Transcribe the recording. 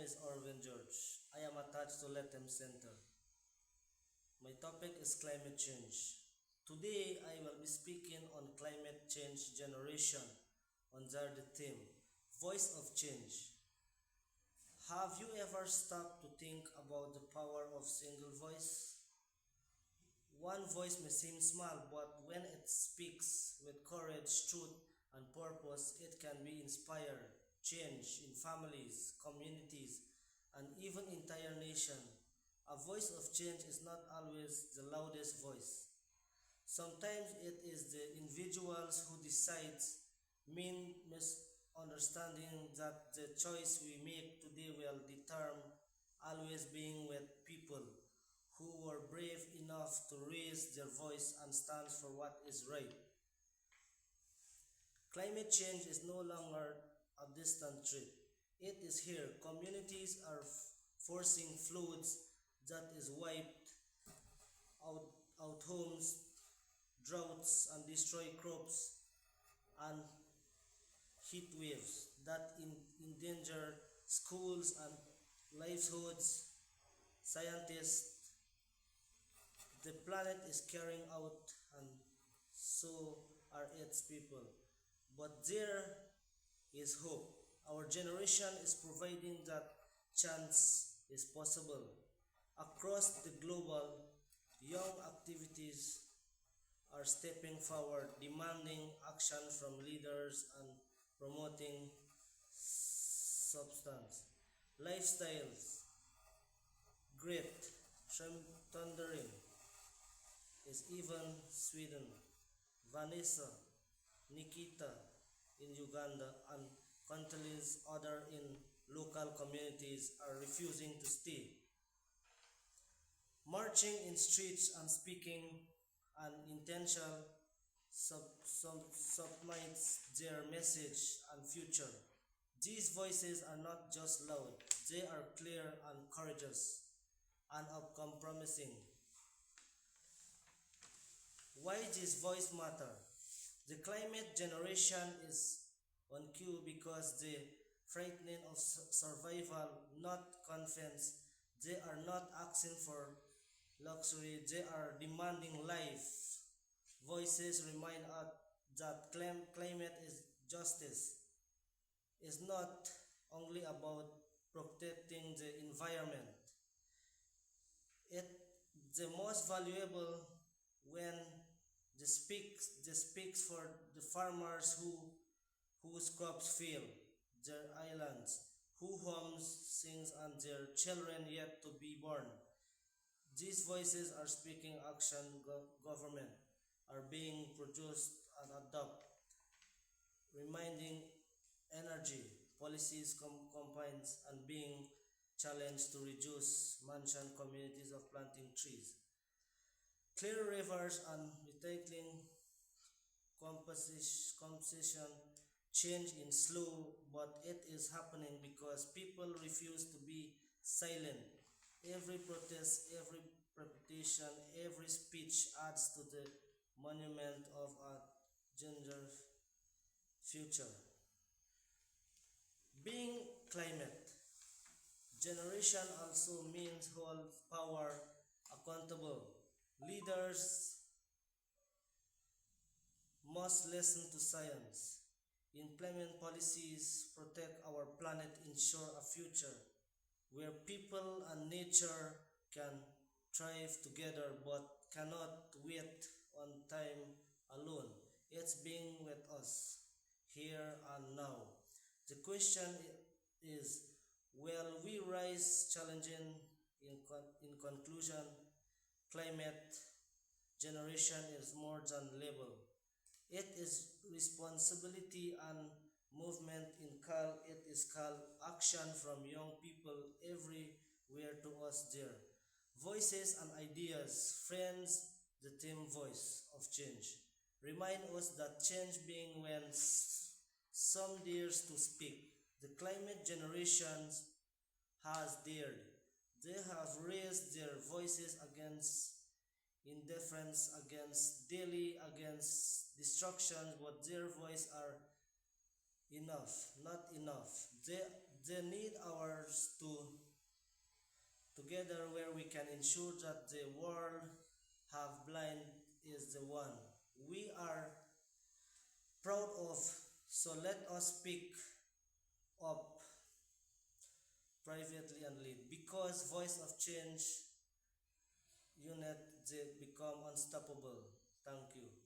is Orvin George. I am attached to Lethem Center. My topic is climate change. Today I will be speaking on climate change generation under the theme Voice of Change. Have you ever stopped to think about the power of single voice? One voice may seem small, but when it speaks with courage, truth, and purpose, it can be inspire change in families, communities, and even entire nation. A voice of change is not always the loudest voice. Sometimes it is the individuals who decides mean misunderstanding that the choice we make today will determine always being with people who were brave enough to raise their voice and stand for what is right. Climate change is no longer a distant threat. It is here. Communities are forcing floods that is wiped out homes, droughts and destroy crops, and heat waves that endanger schools and livelihoods. Scientists, the planet is carrying out, and so are its people. But there is hope. Our generation is providing that chance is possible. Across the global, young activities are stepping forward, demanding action from leaders and promoting substance. Lifestyles, great, thundering is even Sweden. Vanessa, Nikita in Uganda, and countless others in local communities are refusing to stay. Marching in streets and speaking an intentional submits their message and future. These voices are not just loud, they are clear and courageous and uncompromising. Why this voice matter? The climate generation is on cue because they frightening of survival, not confidence. They are not asking for luxury, they are demanding life. Voices remind us that climate is justice is not only about protecting the environment. It the most valuable when the speaks for the farmers whose crops fail, their islands, who homes sings and their children yet to be born. These voices are speaking action government are being produced and adopt, reminding energy policies combines and being challenged to reduce mentioned communities of planting trees. Clear rivers and recycling composition change in slow, but it is happening because people refuse to be silent. Every protest, every repetition, every speech adds to the monument of a gender future. Being climate generation also means hold power accountable. Leaders must listen to science, implement policies, protect our planet, ensure a future where people and nature can thrive together but cannot wait on time alone. It's being with us here and now. The question is, will we rise challenging in conclusion? Climate generation is more than label. It is responsibility and movement in call. It is called action from young people everywhere to us there. Voices and ideas, friends, the team voice of change. Remind us that change being when some dares to speak. The climate generations has dared. They have raised their voices against indifference, against daily, against destruction, but their voice are enough, not enough. They need ours to together where we can ensure that the world have blind is the one we are proud of. So let us speak up privately and lead. Because voice of change unit they become unstoppable. Thank you.